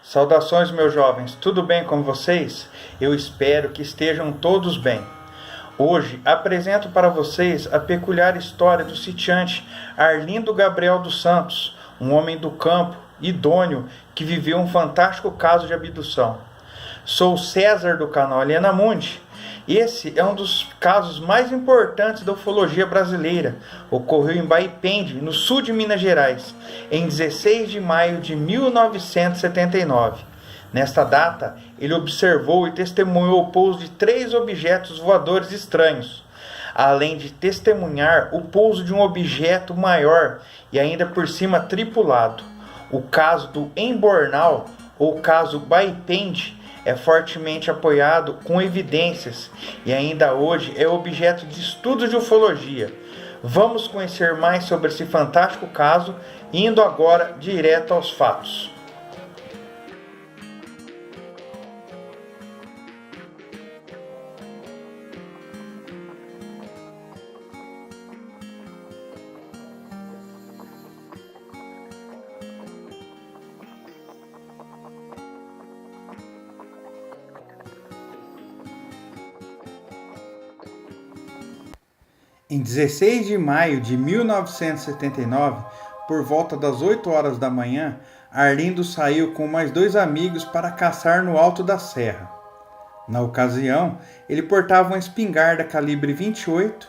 Saudações, meus jovens, tudo bem com vocês? Eu espero que estejam todos bem. Hoje apresento para vocês a peculiar história do sitiante Arlindo Gabriel dos Santos, um homem do campo, idôneo, que viveu um fantástico caso de abdução. Sou César do canal Aliena Mundi. Esse é um dos casos mais importantes da ufologia brasileira. Ocorreu em Baipende, no sul de Minas Gerais, em 16 de maio de 1979. Nesta data, ele observou e testemunhou o pouso de 3 objetos voadores estranhos, além de testemunhar o pouso de um objeto maior e ainda por cima tripulado. O caso do Embornal, ou caso Baipende, é fortemente apoiado com evidências e ainda hoje é objeto de estudo de ufologia. Vamos conhecer mais sobre esse fantástico caso, indo agora direto aos fatos. Em 16 de maio de 1979, por volta das 8 horas da manhã, Arlindo saiu com mais 2 amigos para caçar no alto da serra. Na ocasião, ele portava uma espingarda calibre 28,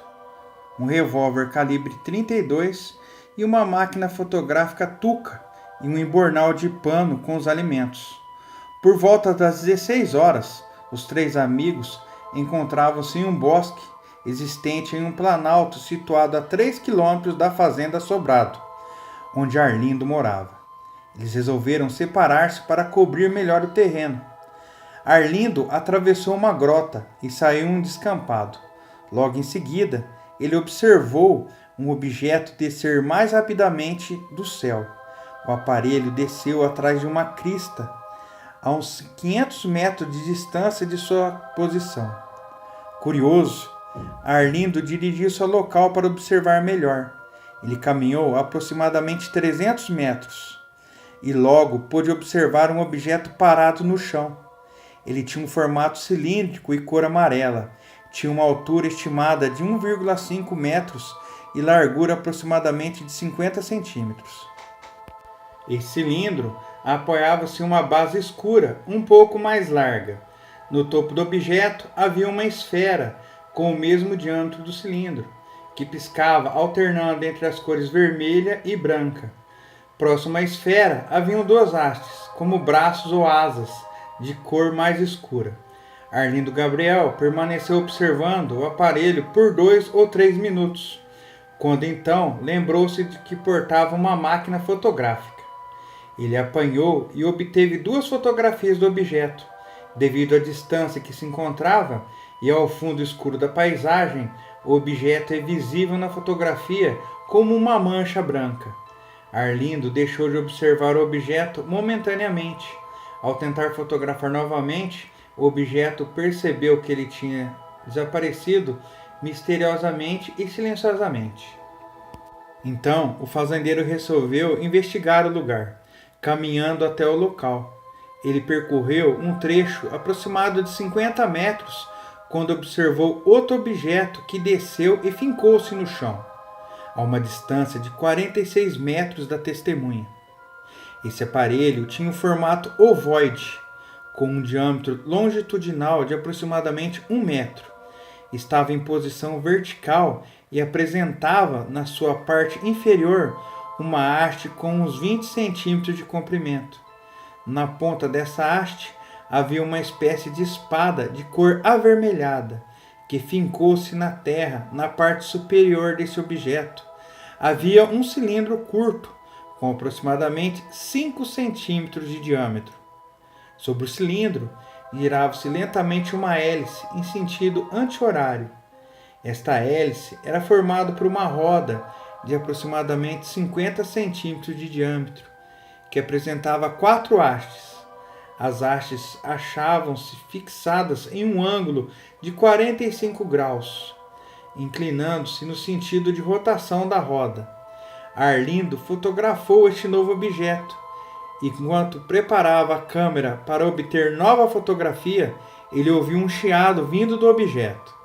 um revólver calibre 32 e uma máquina fotográfica Tuca e um embornal de pano com os alimentos. Por volta das 16 horas, os 3 amigos encontravam-se em um bosque existente em um planalto situado a 3 quilômetros da fazenda Sobrado, onde Arlindo morava. Eles resolveram separar-se para cobrir melhor o terreno. Arlindo atravessou uma grota e saiu em um descampado. Logo em seguida, ele observou um objeto descer mais rapidamente do céu. O aparelho desceu atrás de uma crista, a uns 500 metros de distância de sua posição. Curioso, Arlindo dirigiu-se ao local para observar melhor. Ele caminhou aproximadamente 300 metros e logo pôde observar um objeto parado no chão. Ele tinha um formato cilíndrico e cor amarela, tinha uma altura estimada de 1,5 metros e largura aproximadamente de 50 centímetros. Esse cilindro apoiava-se em uma base escura, um pouco mais larga. No topo do objeto havia uma esfera com o mesmo diâmetro do cilindro, que piscava alternando entre as cores vermelha e branca. Próximo à esfera haviam 2 hastes, como braços ou asas, de cor mais escura. Arlindo Gabriel permaneceu observando o aparelho por 2 ou 3 minutos, quando então lembrou-se de que portava uma máquina fotográfica. Ele apanhou e obteve 2 fotografias do objeto. Devido à distância que se encontrava e ao fundo escuro da paisagem, o objeto é visível na fotografia como uma mancha branca. Arlindo deixou de observar o objeto momentaneamente. Ao tentar fotografar novamente, o objeto percebeu que ele tinha desaparecido misteriosamente e silenciosamente. Então, o fazendeiro resolveu investigar o lugar, caminhando até o local. Ele percorreu um trecho aproximado de 50 metros quando observou outro objeto que desceu e fincou-se no chão, a uma distância de 46 metros da testemunha. Esse aparelho tinha um formato ovoide, com um diâmetro longitudinal de aproximadamente 1 metro. Estava em posição vertical e apresentava, na sua parte inferior, uma haste com uns 20 centímetros de comprimento. Na ponta dessa haste havia uma espécie de espada de cor avermelhada, que fincou-se na terra na parte superior desse objeto. Havia um cilindro curto, com aproximadamente 5 centímetros de diâmetro. Sobre o cilindro girava-se lentamente uma hélice em sentido anti-horário. Esta hélice era formada por uma roda de aproximadamente 50 centímetros de diâmetro, que apresentava 4 hastes. As hastes achavam-se fixadas em um ângulo de 45 graus, inclinando-se no sentido de rotação da roda. Arlindo fotografou este novo objeto Enquanto preparava a câmera para obter nova fotografia, ele ouviu um chiado vindo do objeto.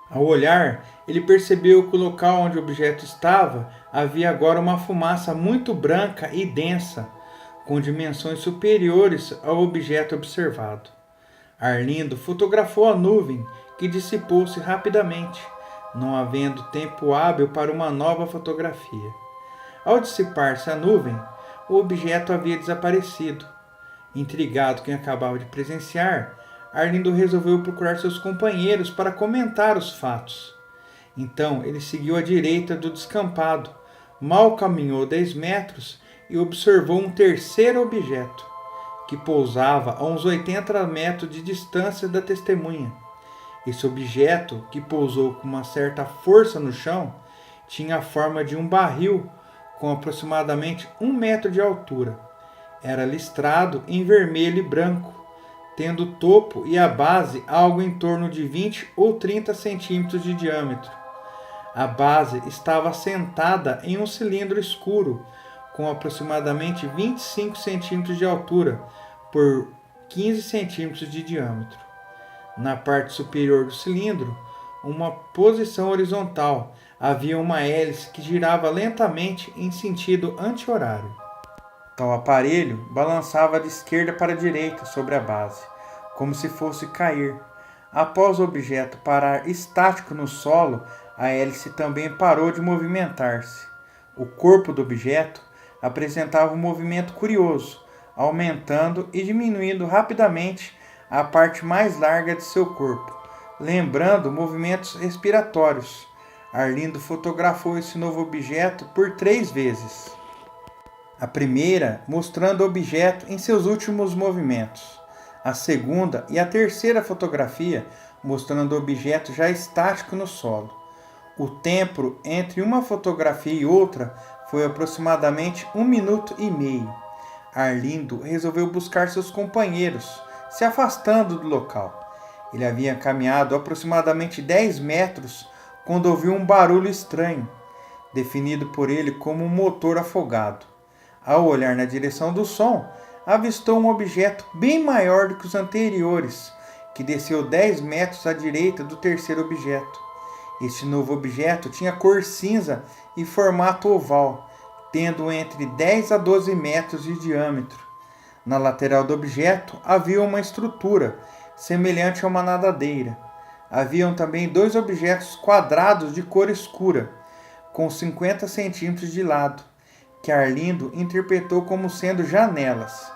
Ao olhar, ele percebeu que o local onde o objeto estava havia agora uma fumaça muito branca e densa, com dimensões superiores ao objeto observado. Arlindo fotografou a nuvem, que dissipou-se rapidamente, não havendo tempo hábil para uma nova fotografia. Ao dissipar-se a nuvem, o objeto havia desaparecido. Intrigado com quem acabava de presenciar, Arlindo resolveu procurar seus companheiros para comentar os fatos. Então ele seguiu à direita do descampado, mal caminhou 10 metros e observou um terceiro objeto, que pousava a uns 80 metros de distância da testemunha. Esse objeto, que pousou com uma certa força no chão, tinha a forma de um barril com aproximadamente 1 metro de altura. Era listrado em vermelho e branco, tendo o topo e a base algo em torno de 20 ou 30 centímetros de diâmetro. A base estava assentada em um cilindro escuro, com aproximadamente 25 centímetros de altura por 15 centímetros de diâmetro. Na parte superior do cilindro, uma posição horizontal, havia uma hélice que girava lentamente em sentido anti-horário. Tal aparelho balançava de esquerda para a direita sobre a base, como se fosse cair. Após o objeto parar estático no solo, a hélice também parou de movimentar-se. O corpo do objeto apresentava um movimento curioso, aumentando e diminuindo rapidamente a parte mais larga de seu corpo, lembrando movimentos respiratórios. Arlindo fotografou esse novo objeto por 3 vezes. A primeira mostrando o objeto em seus últimos movimentos. A segunda e a terceira fotografia mostrando o objeto já estático no solo. O tempo entre uma fotografia e outra foi aproximadamente 1 minuto e meio. Arlindo resolveu buscar seus companheiros, se afastando do local. Ele havia caminhado aproximadamente 10 metros quando ouviu um barulho estranho, definido por ele como um motor afogado. Ao olhar na direção do som, avistou um objeto bem maior do que os anteriores, que desceu 10 metros à direita do terceiro objeto. Este novo objeto tinha cor cinza e formato oval, tendo entre 10 a 12 metros de diâmetro. Na lateral do objeto havia uma estrutura, semelhante a uma nadadeira. Haviam também 2 objetos quadrados de cor escura, com 50 centímetros de lado, que Arlindo interpretou como sendo janelas.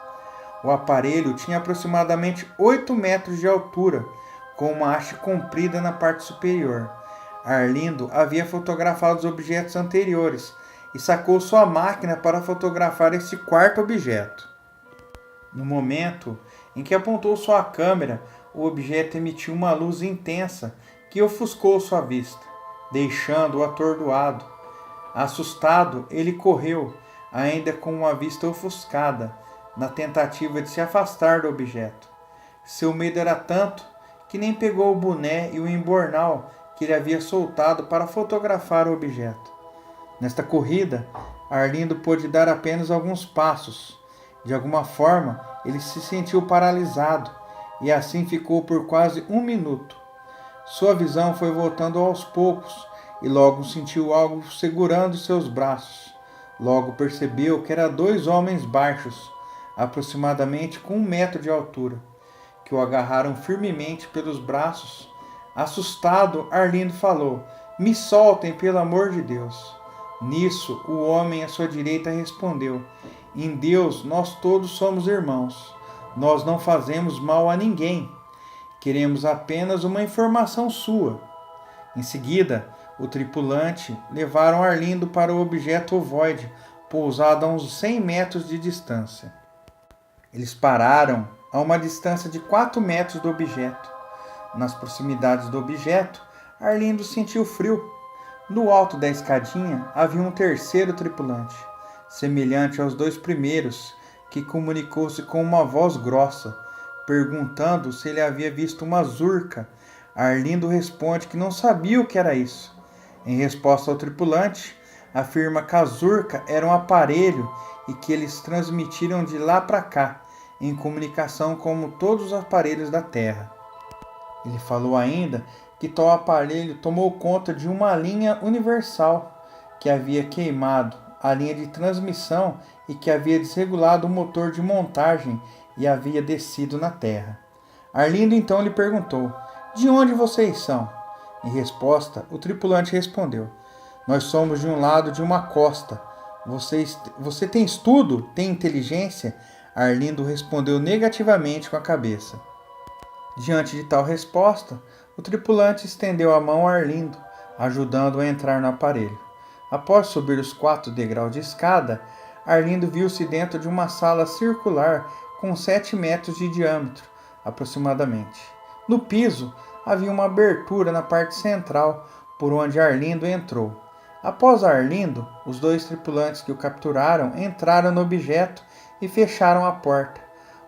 O aparelho tinha aproximadamente 8 metros de altura, com uma haste comprida na parte superior. Arlindo havia fotografado os objetos anteriores e sacou sua máquina para fotografar esse quarto objeto. No momento em que apontou sua câmera, o objeto emitiu uma luz intensa que ofuscou sua vista, deixando-o atordoado. Assustado, ele correu, ainda com uma vista ofuscada, na tentativa de se afastar do objeto. Seu medo era tanto que nem pegou o boné e o embornal que ele havia soltado para fotografar o objeto. Nesta corrida, Arlindo pôde dar apenas alguns passos. De alguma forma, ele se sentiu paralisado e assim ficou por quase 1 minuto. Sua visão foi voltando aos poucos e logo sentiu algo segurando seus braços. Logo percebeu que eram 2 homens baixos, aproximadamente com 1 metro de altura, que o agarraram firmemente pelos braços. Assustado, Arlindo falou: "Me soltem, pelo amor de Deus." Nisso, o homem à sua direita respondeu: "Em Deus nós todos somos irmãos. Nós não fazemos mal a ninguém. Queremos apenas uma informação sua." Em seguida, o tripulante levaram Arlindo para o objeto ovoide, pousado a uns 100 metros de distância. Eles pararam a uma distância de 4 metros do objeto. Nas proximidades do objeto, Arlindo sentiu frio. No alto da escadinha havia um terceiro tripulante, semelhante aos 2 primeiros, que comunicou-se com uma voz grossa, perguntando se ele havia visto uma zurca. Arlindo responde que não sabia o que era isso. Em resposta ao tripulante, afirma que a zurca era um aparelho e que eles transmitiram de lá para cá, em comunicação como todos os aparelhos da Terra. Ele falou ainda que tal aparelho tomou conta de uma linha universal que havia queimado a linha de transmissão e que havia desregulado o motor de montagem e havia descido na terra. Arlindo então lhe perguntou: "De onde vocês são?" Em resposta, o tripulante respondeu: "Nós somos de um lado de uma costa. Você tem estudo? Tem inteligência?" Arlindo respondeu negativamente com a cabeça. Diante de tal resposta, o tripulante estendeu a mão a Arlindo, ajudando-o a entrar no aparelho. Após subir os 4 degraus de escada, Arlindo viu-se dentro de uma sala circular com 7 metros de diâmetro, aproximadamente. No piso, havia uma abertura na parte central, por onde Arlindo entrou. Após Arlindo, os 2 tripulantes que o capturaram entraram no objeto e fecharam a porta.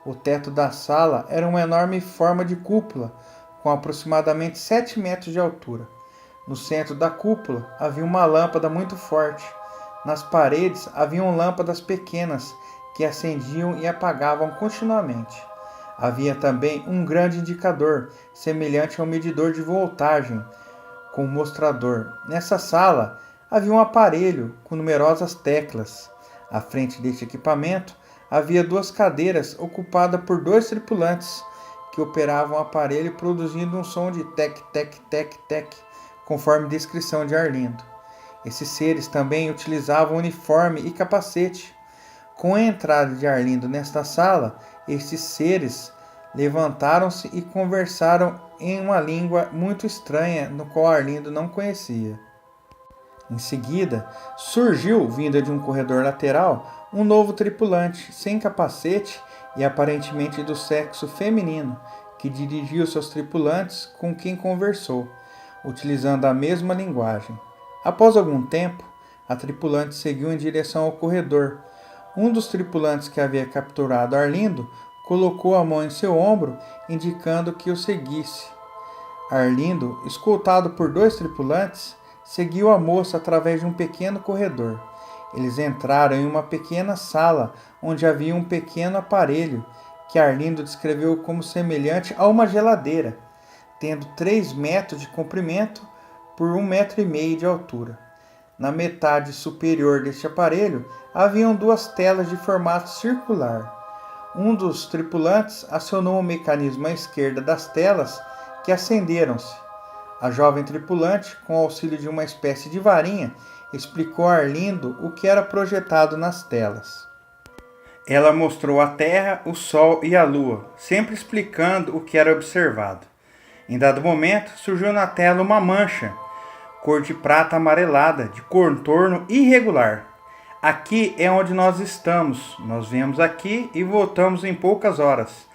O teto da sala era uma enorme forma de cúpula, com aproximadamente 7 metros de altura. No centro da cúpula havia uma lâmpada muito forte. Nas paredes haviam lâmpadas pequenas que acendiam e apagavam continuamente. Havia também um grande indicador, semelhante a um medidor de voltagem, com mostrador. Nessa sala havia um aparelho com numerosas teclas. À frente deste equipamento havia 2 cadeiras ocupadas por 2 tripulantes que operavam o aparelho produzindo um som de tec, tec, tec, tec, conforme descrição de Arlindo. Esses seres também utilizavam uniforme e capacete. Com a entrada de Arlindo nesta sala, estes seres levantaram-se e conversaram em uma língua muito estranha, no qual Arlindo não conhecia. Em seguida, surgiu, vinda de um corredor lateral, um novo tripulante, sem capacete e aparentemente do sexo feminino, que dirigiu seus tripulantes com quem conversou, utilizando a mesma linguagem. Após algum tempo, a tripulante seguiu em direção ao corredor. Um dos tripulantes que havia capturado Arlindo colocou a mão em seu ombro, indicando que o seguisse. Arlindo, escoltado por 2 tripulantes, seguiu a moça através de um pequeno corredor. Eles entraram em uma pequena sala, onde havia um pequeno aparelho, que Arlindo descreveu como semelhante a uma geladeira, tendo 3 metros de comprimento por 1,5 metro de altura. Na metade superior deste aparelho haviam 2 telas de formato circular. Um dos tripulantes acionou o mecanismo à esquerda das telas, que acenderam-se. A jovem tripulante, com o auxílio de uma espécie de varinha, explicou a Arlindo o que era projetado nas telas. Ela mostrou a Terra, o Sol e a Lua, sempre explicando o que era observado. Em dado momento, surgiu na tela uma mancha, cor de prata amarelada, de contorno irregular. Aqui é onde nós estamos. Nós viemos aqui e voltamos em poucas horas.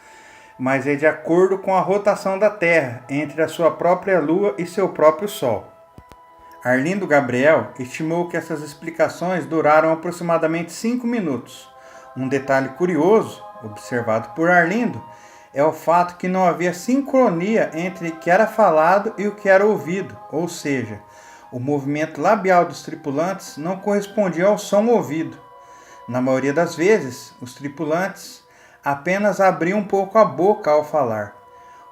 Mas é de acordo com a rotação da Terra, entre a sua própria Lua e seu próprio Sol. Arlindo Gabriel estimou que essas explicações duraram aproximadamente 5 minutos. Um detalhe curioso, observado por Arlindo, é o fato que não havia sincronia entre o que era falado e o que era ouvido, ou seja, o movimento labial dos tripulantes não correspondia ao som ouvido. Na maioria das vezes, os tripulantes apenas abriam um pouco a boca ao falar.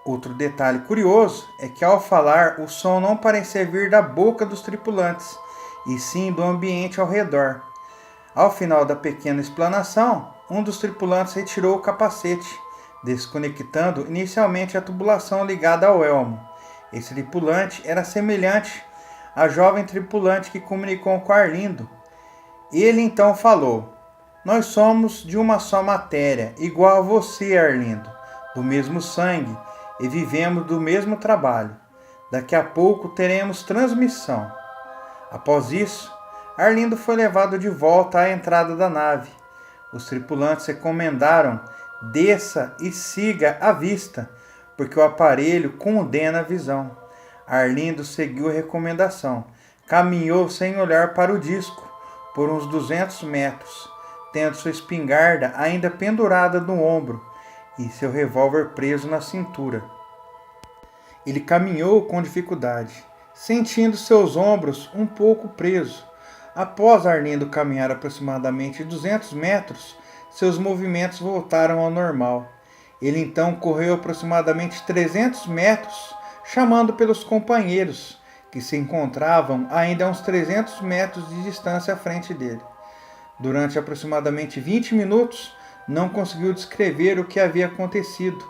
Outro detalhe curioso é que ao falar o som não parecia vir da boca dos tripulantes, e sim do ambiente ao redor. Ao final da pequena explanação, um dos tripulantes retirou o capacete, desconectando inicialmente a tubulação ligada ao elmo. Esse tripulante era semelhante à jovem tripulante que comunicou com Arlindo. Ele então falou: "Nós somos de uma só matéria, igual a você, Arlindo, do mesmo sangue, e vivemos do mesmo trabalho. Daqui a pouco teremos transmissão." Após isso, Arlindo foi levado de volta à entrada da nave. Os tripulantes recomendaram: "Desça e siga a vista, porque o aparelho condena a visão." Arlindo seguiu a recomendação. Caminhou sem olhar para o disco, por uns 200 metros, tendo sua espingarda ainda pendurada no ombro e seu revólver preso na cintura. Ele caminhou com dificuldade, sentindo seus ombros um pouco presos. Após Arlindo caminhar aproximadamente 200 metros, seus movimentos voltaram ao normal. Ele então correu aproximadamente 300 metros, chamando pelos companheiros, que se encontravam ainda a uns 300 metros de distância à frente dele. Durante aproximadamente 20 minutos, não conseguiu descrever o que havia acontecido.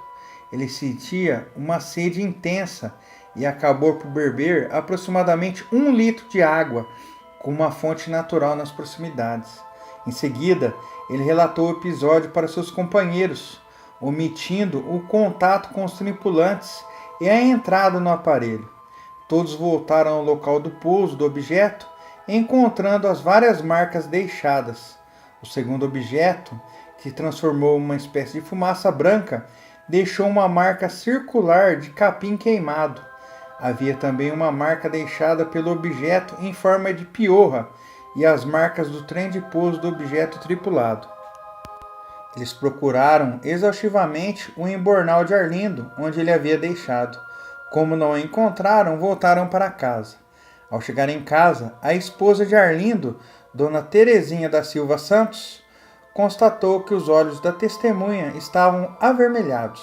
Ele sentia uma sede intensa e acabou por beber aproximadamente 1 litro de água com uma fonte natural nas proximidades. Em seguida, ele relatou o episódio para seus companheiros, omitindo o contato com os tripulantes e a entrada no aparelho. Todos voltaram ao local do pouso do objeto, encontrando as várias marcas deixadas. O segundo objeto, que se transformou em uma espécie de fumaça branca, deixou uma marca circular de capim queimado. Havia também uma marca deixada pelo objeto em forma de piorra e as marcas do trem de pouso do objeto tripulado. Eles procuraram exaustivamente o embornal de Arlindo, onde ele havia deixado. Como não o encontraram, voltaram para casa. Ao chegar em casa, a esposa de Arlindo, Dona Terezinha da Silva Santos, constatou que os olhos da testemunha estavam avermelhados.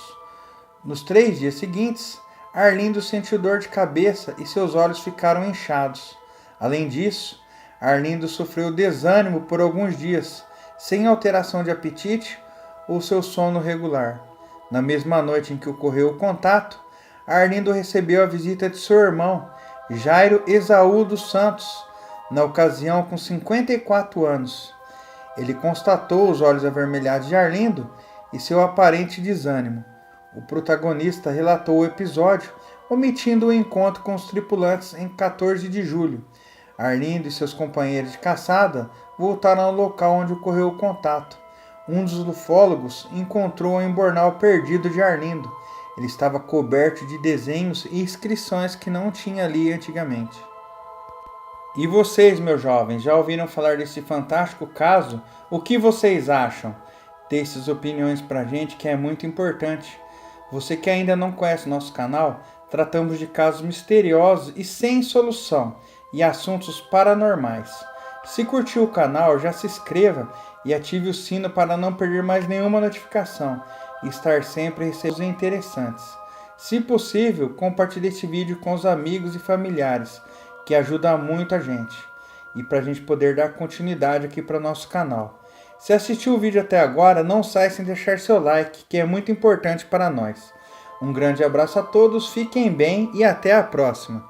Nos 3 dias seguintes, Arlindo sentiu dor de cabeça e seus olhos ficaram inchados. Além disso, Arlindo sofreu desânimo por alguns dias, sem alteração de apetite ou seu sono regular. Na mesma noite em que ocorreu o contato, Arlindo recebeu a visita de seu irmão, Jairo Esaú dos Santos, na ocasião com 54 anos. Ele constatou os olhos avermelhados de Arlindo e seu aparente desânimo. O protagonista relatou o episódio, omitindo o encontro com os tripulantes em 14 de julho. Arlindo e seus companheiros de caçada voltaram ao local onde ocorreu o contato. Um dos ufólogos encontrou o embornal perdido de Arlindo. Ele estava coberto de desenhos e inscrições que não tinha ali antigamente. E vocês, meus jovens, já ouviram falar desse fantástico caso? O que vocês acham? Deixe suas opiniões pra gente, que é muito importante. Você que ainda não conhece nosso canal, tratamos de casos misteriosos e sem solução e assuntos paranormais. Se curtiu o canal, já se inscreva e ative o sino para não perder mais nenhuma notificação e estar sempre recebendo interessantes. Se possível, compartilhe esse vídeo com os amigos e familiares, que ajuda muito a gente e para a gente poder dar continuidade aqui para o nosso canal. Se assistiu o vídeo até agora, não saia sem deixar seu like, que é muito importante para nós. Um grande abraço a todos, fiquem bem e até a próxima!